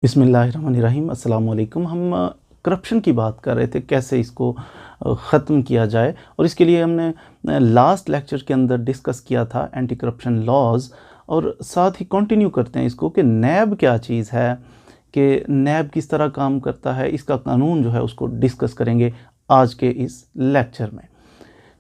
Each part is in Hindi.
बिस्मिल्लाहिर्रहमानिर्रहीम अस्सलाम वालेकुम। हम करप्शन की बात कर रहे थे, कैसे इसको ख़त्म किया जाए, और इसके लिए हमने लास्ट लेक्चर के अंदर डिस्कस किया था एंटी करप्शन लॉज, और साथ ही कंटिन्यू करते हैं इसको कि नैब क्या चीज़ है, कि नैब किस तरह काम करता है, इसका कानून जो है उसको डिस्कस करेंगे आज के इस लेक्चर में।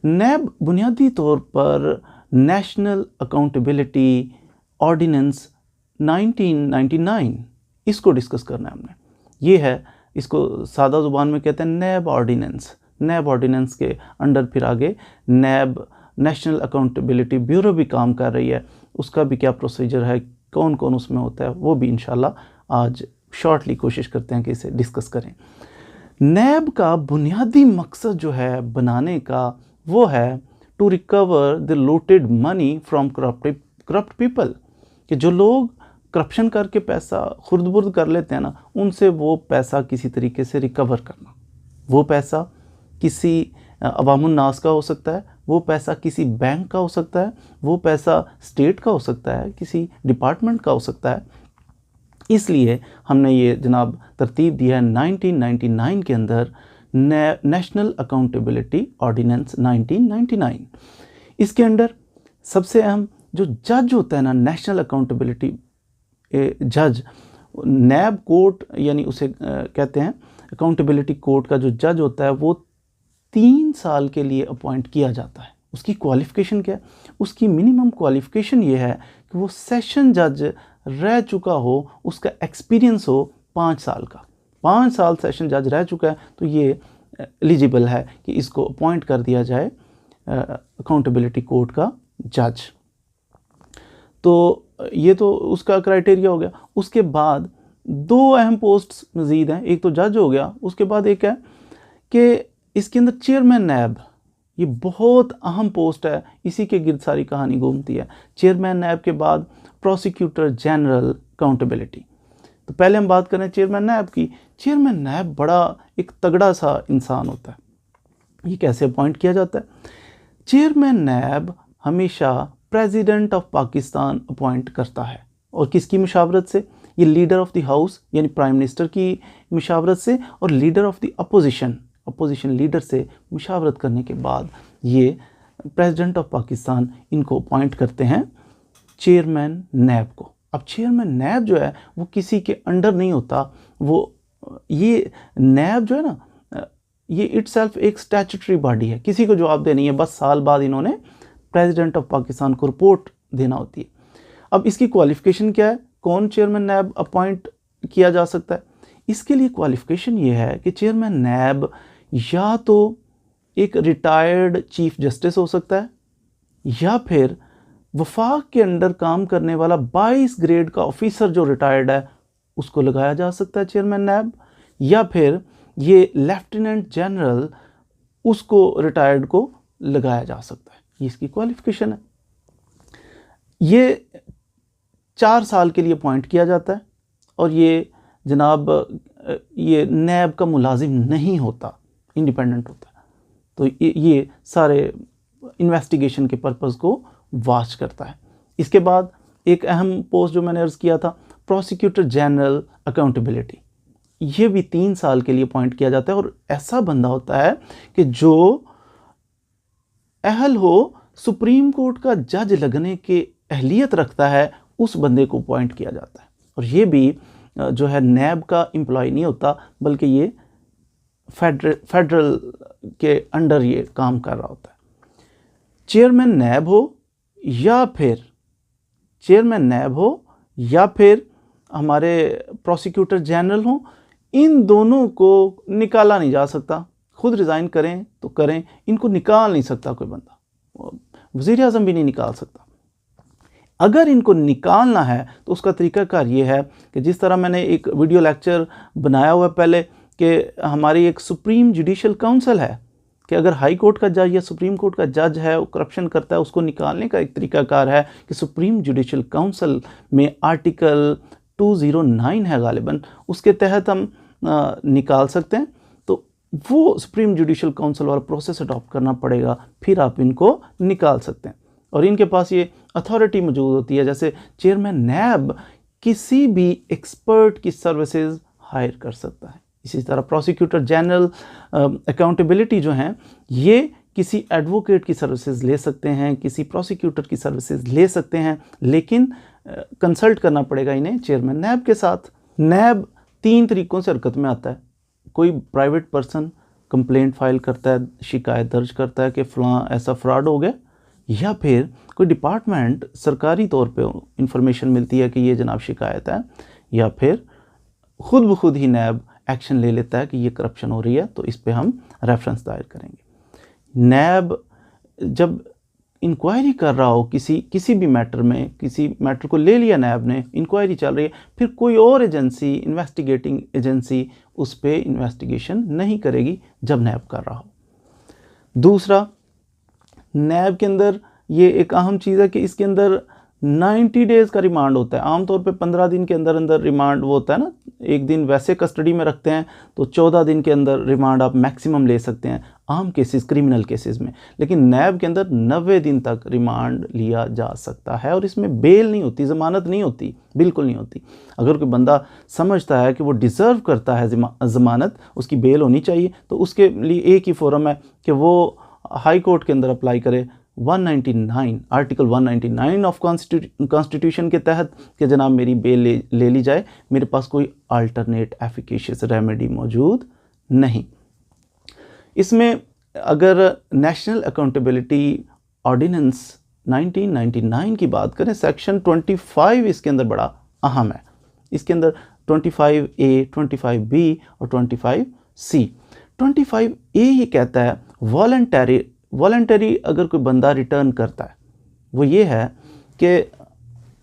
नैब बुनियादी तौर पर नेशनल अकाउंटेबिलिटी ऑर्डिनेंस 1999 इसको डिस्कस करना है हमने। ये है, इसको सादा ज़ुबान में कहते हैं नैब ऑर्डिनेंस। नैब ऑर्डिनेंस के अंडर फिर आगे नैब नेशनल अकाउंटेबिलिटी ब्यूरो भी काम कर रही है, उसका भी क्या प्रोसीजर है, कौन कौन उसमें होता है, वो भी इंशाल्लाह आज शॉर्टली कोशिश करते हैं कि इसे डिस्कस करें। नैब का बुनियादी मकसद जो है बनाने का, वो है to recover the looted money from corrupt people, कि जो लोग करप्शन करके पैसा खुर्द-बुर्द कर लेते हैं ना, उनसे वो पैसा किसी तरीके से रिकवर करना। वो पैसा किसी अवामुन नास का हो सकता है, वो पैसा किसी बैंक का हो सकता है, वो पैसा स्टेट का हो सकता है, किसी डिपार्टमेंट का हो सकता है। इसलिए हमने ये जनाब तरतीब दिया है 1999 के अंदर नेशनल अकाउंटेबिलिटी ऑर्डिनेंस 1999। इसके अंदर सबसे अहम जो जज होता है ना, नेशनल अकाउंटेबिलिटी जज, नैब कोर्ट यानी उसे कहते हैं अकाउंटेबिलिटी कोर्ट का जो जज होता है, वो 3 साल के लिए अपॉइंट किया जाता है। उसकी क्वालिफ़िकेशन क्या है? उसकी मिनिमम क्वालिफ़िकेशन ये है कि वो सेशन जज रह चुका हो, उसका एक्सपीरियंस हो 5 साल का। 5 साल सेशन जज रह चुका है तो ये एलिजिबल है कि इसको अपॉइंट कर दिया जाए अकाउंटेबिलिटी कोर्ट का जज। तो ये तो उसका क्राइटेरिया हो गया। उसके बाद 2 अहम पोस्ट्स मज़ीद हैं। एक तो जज हो गया, उसके बाद एक है कि इसके अंदर चेयरमैन नैब, ये बहुत अहम पोस्ट है, इसी के गिर्द सारी कहानी घूमती है। चेयरमैन नैब के बाद प्रोसिक्यूटर जनरल अकाउंटेबिलिटी। तो पहले हम बात करें चेयरमैन नैब की। चेयरमैन नैब बड़ा एक तगड़ा सा इंसान होता है। ये कैसे अपॉइंट किया जाता है? चेयरमैन नैब हमेशा प्रेसिडेंट ऑफ पाकिस्तान अपॉइंट करता है, और किसकी मुशावरत से? ये लीडर ऑफ द हाउस यानी प्राइम मिनिस्टर की मुशावरत से, और leader of the opposition leader से मुशावरत करने के बाद ये प्रेसिडेंट ऑफ पाकिस्तान इनको अपॉइंट करते हैं चेयरमैन नैब को। अब चेयरमैन नैब जो है वो किसी के अंडर नहीं होता, वो ये नैब जो है ना, ये इटसेल्फ एक स्टैट्यूटरी बॉडी है, किसी को जवाब देनी है, बस साल बाद इन्होंने प्रेसिडेंट ऑफ पाकिस्तान को रिपोर्ट देना होती है। अब इसकी क्वालिफ़िकेशन क्या है? कौन चेयरमैन नैब अपॉइंट किया जा सकता है? इसके लिए क्वालिफ़िकेशन ये है कि चेयरमैन नैब या तो एक रिटायर्ड चीफ जस्टिस हो सकता है, या फिर वफाक के अंडर काम करने वाला 22 ग्रेड का ऑफिसर जो रिटायर्ड है उसको लगाया जा सकता है चेयरमैन नैब, या फिर ये लेफ्टिनेंट जनरल उसको रिटायर्ड को लगाया जा सकता है। ये इसकी क्वालिफ़िकेशन है। ये 4 साल के लिए अपॉइंट किया जाता है, और ये जनाब ये नैब का मुलाजिम नहीं होता, इंडिपेंडेंट होता है। तो ये सारे इन्वेस्टिगेशन के पर्पज़ को वॉच करता है। इसके बाद एक अहम पोस्ट जो मैंने अर्ज़ किया था, प्रोसिक्यूटर जनरल अकाउंटेबिलिटी, ये भी 3 साल के लिए अपॉइंट किया जाता है, और ऐसा बंदा होता है कि जो अहल हो सुप्रीम कोर्ट का जज लगने के अहलियत रखता है, उस बंदे को अपॉइंट किया जाता है। और ये भी जो है नैब का एम्प्लॉय नहीं होता, बल्कि ये फेडरल के अंडर ये काम कर रहा होता है। चेयरमैन नैब हो या फिर हमारे प्रोसिक्यूटर जनरल हो, इन दोनों को निकाला नहीं जा सकता। खुद रिज़ाइन करें तो करें, इनको निकाल नहीं सकता कोई बंदा, वज़ीर आज़म भी नहीं निकाल सकता। अगर इनको निकालना है तो उसका तरीक़ाकार ये है कि जिस तरह मैंने एक वीडियो लेक्चर बनाया हुआ है पहले, कि हमारी एक सुप्रीम जुडिशल काउंसिल है, कि अगर हाई कोर्ट का जज या सुप्रीम कोर्ट का जज है वो करप्शन करता है, उसको निकालने का एक तरीक़ाकार है कि सुप्रीम जुडिशल काउंसिल में आर्टिकल 209 है गालिबन, उसके तहत हम निकाल सकते हैं। तो वो सुप्रीम जुडिशल काउंसिल वाला प्रोसेस अडॉप्ट करना पड़ेगा, फिर आप इनको निकाल सकते हैं। और इनके पास ये अथॉरिटी मौजूद होती है, जैसे चेयरमैन नैब किसी भी एक्सपर्ट की सर्विसेज हायर कर सकता है। इसी तरह प्रोसिक्यूटर जनरल अकाउंटेबिलिटी जो हैं ये किसी एडवोकेट की सर्विसेज ले सकते हैं, किसी प्रोसिक्यूटर की सर्विसेज ले सकते हैं, लेकिन कंसल्ट करना पड़ेगा इन्हें चेयरमैन नैब के साथ। नैब 3 तरीक़ों से हरकत में आता है। कोई प्राइवेट पर्सन कंप्लेंट फाइल करता है, शिकायत दर्ज करता है कि फ़लाँ ऐसा फ्रॉड हो गया, या फिर कोई डिपार्टमेंट सरकारी तौर पे इंफॉर्मेशन मिलती है कि ये जनाब शिकायत है, या फिर खुद ब खुद ही नैब एक्शन ले लेता है कि ये करप्शन हो रही है, तो इस पे हम रेफरेंस दायर करेंगे। नैब जब इंक्वायरी कर रहा हो किसी भी मैटर में, किसी मैटर को ले लिया नैब ने, इंक्वायरी चल रही है, फिर कोई और एजेंसी, इन्वेस्टिगेटिंग एजेंसी उस पे इन्वेस्टिगेशन नहीं करेगी जब नैब कर रहा हो। दूसरा, नैब के अंदर ये एक अहम चीज़ है कि इसके अंदर 90 डेज़ का रिमांड होता है। आमतौर पे 15 दिन के अंदर अंदर रिमांड वो होता है ना, एक दिन वैसे कस्टडी में रखते हैं, तो 14 दिन के अंदर रिमांड आप मैक्सिमम ले सकते हैं आम केसेस, क्रिमिनल केसेस में। लेकिन नैब के अंदर 90 दिन तक रिमांड लिया जा सकता है, और इसमें बेल नहीं होती, ज़मानत नहीं होती, बिल्कुल नहीं होती। अगर कोई बंदा समझता है कि वो डिज़र्व करता है ज़मानत, उसकी बेल होनी चाहिए, तो उसके लिए एक ही फोरम है कि वो हाई कोर्ट के अंदर अप्लाई करे 199 आर्टिकल 199 ऑफ कॉन्स्टिट्यूशन के तहत कि जनाब मेरी बेल ले ली जाए, मेरे पास कोई अल्टरनेट एफिकेशियस रेमेडी मौजूद नहीं। इसमें अगर नेशनल अकाउंटेबिलिटी ऑर्डिनेंस 1999 की बात करें, सेक्शन 25 इसके अंदर बड़ा अहम है। इसके अंदर 25A, 25B और 25C। 25A ये कहता है वॉलंटरी अगर कोई बंदा रिटर्न करता है, वो ये है कि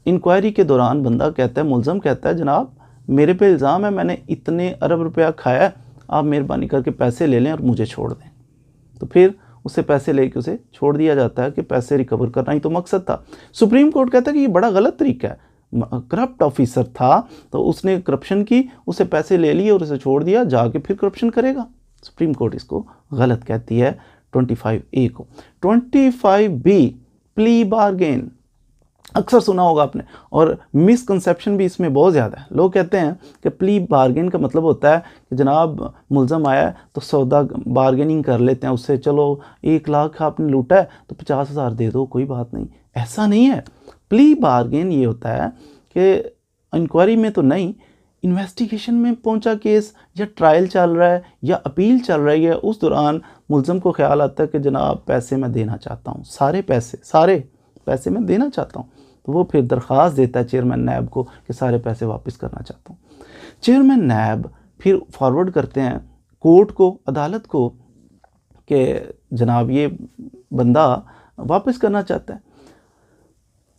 इंक्वायरी के दौरान बंदा कहता है, मुलज़म कहता है, जनाब मेरे पे इल्ज़ाम है मैंने इतने अरब रुपया खाया है, आप मेहरबानी करके पैसे ले लें और मुझे छोड़ दें। तो फिर उससे पैसे लेके उसे छोड़ दिया जाता है कि पैसे रिकवर करना ही तो मकसद था। सुप्रीम कोर्ट कहता है कि ये बड़ा गलत तरीका है, करप्ट ऑफिसर था तो उसने करप्शन की, उसे पैसे ले लिए और उसे छोड़ दिया, जाके फिर करप्शन करेगा। सुप्रीम कोर्ट इसको गलत कहती है 25A को। 25B प्ली बार्गेन, अक्सर सुना होगा आपने, और मिसकंसेप्शन भी इसमें बहुत ज़्यादा है। लोग कहते हैं कि प्ली बार्गेन का मतलब होता है कि जनाब मुलज़म आया है तो सौदा बार्गेनिंग कर लेते हैं उससे, चलो 1 लाख आपने लूटा है तो 50,000 दे दो, कोई बात नहीं। ऐसा नहीं है। प्ली बार्गेन ये होता है कि इंक्वायरी में तो नहीं, इन्वेस्टिगेशन में पहुंचा केस, या ट्रायल चल रहा है या अपील चल रही है, उस दौरान मुलज़म को ख्याल आता है कि जनाब पैसे मैं देना चाहता हूँ, सारे पैसे मैं देना चाहता हूँ, तो वो फिर दरख्वास्त देता है चेयरमैन नैब को कि सारे पैसे वापस करना चाहता हूँ। चेयरमैन नैब फिर फॉरवर्ड करते हैं कोर्ट को, अदालत को, कि जनाब ये बंदा वापस करना चाहता है।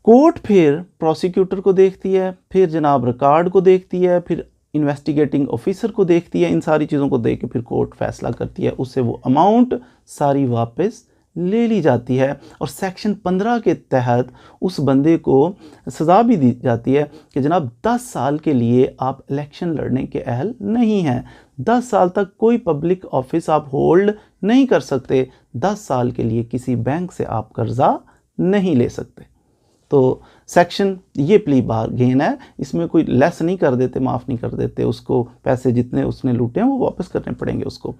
कोर्ट फिर प्रोसिक्यूटर को देखती है, फिर जनाब रिकॉर्ड को देखती है, फिर इन्वेस्टिगेटिंग ऑफिसर को देखती है। इन सारी चीज़ों को देख के फिर कोर्ट फैसला करती है, उससे वो अमाउंट सारी वापस ले ली जाती है। और सेक्शन 15 के तहत उस बंदे को सज़ा भी दी जाती है कि जनाब 10 साल के लिए आप इलेक्शन लड़ने के अहल नहीं हैं, 10 साल तक कोई पब्लिक ऑफिस आप होल्ड नहीं कर सकते, 10 साल के लिए किसी बैंक से आप कर्जा नहीं ले सकते। तो सेक्शन ये प्ली बार्गेन है, इसमें कोई लेस नहीं कर देते, माफ़ नहीं कर देते, उसको पैसे जितने उसने लूटे हैं वो वापस करने पड़ेंगे उसको।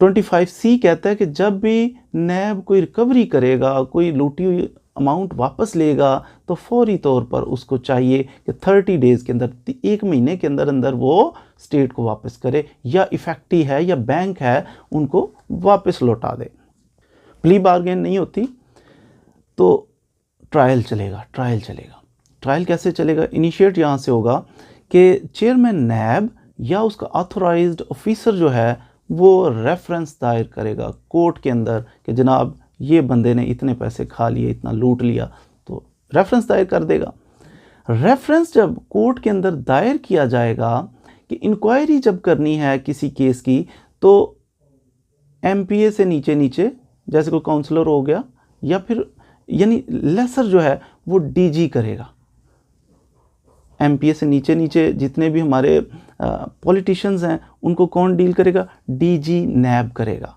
25C कहता है कि जब भी नैब कोई रिकवरी करेगा, कोई लूटी हुई अमाउंट वापस लेगा, तो फौरी तौर पर उसको चाहिए कि 30 डेज़ के अंदर, 1 महीने के अंदर अंदर वो स्टेट को वापस करे, या इफेक्टी है या बैंक है उनको वापस लौटा दे। प्ली बार्गेन नहीं होती तो ट्रायल चलेगा। ट्रायल कैसे चलेगा? इनिशिएट यहाँ से होगा कि चेयरमैन नैब या उसका ऑथोराइज्ड ऑफिसर जो है वो रेफरेंस दायर करेगा कोर्ट के अंदर कि जनाब ये बंदे ने इतने पैसे खा लिए, इतना लूट लिया, तो रेफरेंस दायर कर देगा। रेफरेंस जब कोर्ट के अंदर दायर किया जाएगा कि इंक्वायरी जब करनी है किसी केस की, तो MPA से नीचे जैसे कोई काउंसलर हो गया, या फिर यानी लेसर जो है वो DG करेगा। MPA से नीचे जितने भी हमारे पॉलिटिशियंस हैं उनको कौन डील करेगा? DG नैब करेगा।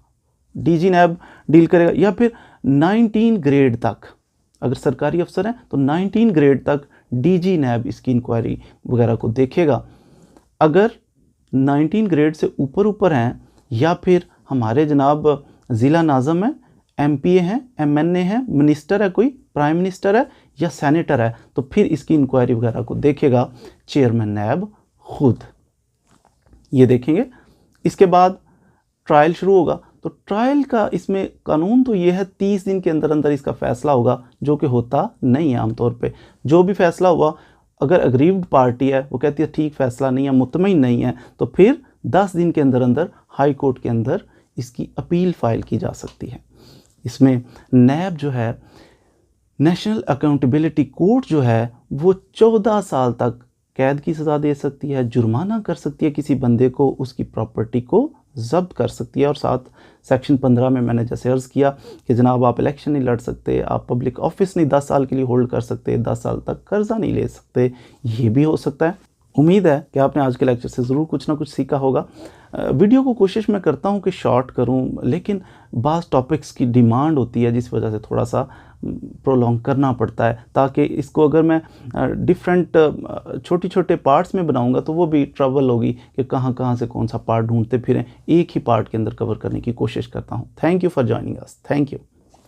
DG नैब डील करेगा, या फिर 19 ग्रेड तक, अगर सरकारी अफसर हैं तो 19 ग्रेड तक डीजी नैब इसकी इंक्वायरी वगैरह को देखेगा। अगर 19 ग्रेड से ऊपर हैं या फिर हमारे जनाब ज़िला नाज़म है, एमपीए हैं, एमएनए हैं, मिनिस्टर है, कोई प्राइम मिनिस्टर है या सेनेटर है, तो फिर इसकी इंक्वायरी वगैरह को देखेगा चेयरमैन नैब खुद। ये देखेंगे। इसके बाद ट्रायल शुरू होगा। तो ट्रायल का इसमें कानून तो ये है 30 दिन के अंदर अंदर इसका फैसला होगा, जो कि होता नहीं है आमतौर पे। जो भी फैसला हुआ, अगर अग्रीव्ड पार्टी है वो कहती है ठीक फैसला नहीं है, मुतमईन नहीं है, तो फिर 10 दिन के अंदर अंदर हाई कोर्ट के अंदर इसकी अपील फाइल की जा सकती है। इसमें नैब जो है, नेशनल अकाउंटेबिलिटी कोर्ट जो है, वो 14 साल तक कैद की सज़ा दे सकती है, जुर्माना कर सकती है किसी बंदे को, उसकी प्रॉपर्टी को ज़ब्त कर सकती है। और साथ सेक्शन 15 में मैंने जैसे अर्ज़ किया कि जनाब आप इलेक्शन नहीं लड़ सकते, आप पब्लिक ऑफिस नहीं 10 साल के लिए होल्ड कर सकते, 10 साल तक कर्जा नहीं ले सकते, ये भी हो सकता है। उम्मीद है कि आपने आज के लेक्चर से ज़रूर कुछ ना कुछ सीखा होगा। वीडियो को कोशिश मैं करता हूँ कि शॉर्ट करूँ, लेकिन बाज़ टॉपिक्स की डिमांड होती है जिस वजह से थोड़ा सा प्रोलॉन्ग करना पड़ता है, ताकि इसको अगर मैं डिफरेंट छोटे छोटे पार्ट्स में बनाऊंगा तो वो भी ट्रबल होगी कि कहाँ कहाँ से कौन सा पार्ट ढूंढते फिरें। एक ही पार्ट के अंदर कवर करने की कोशिश करता हूँ। Thank you for joining us. Thank you.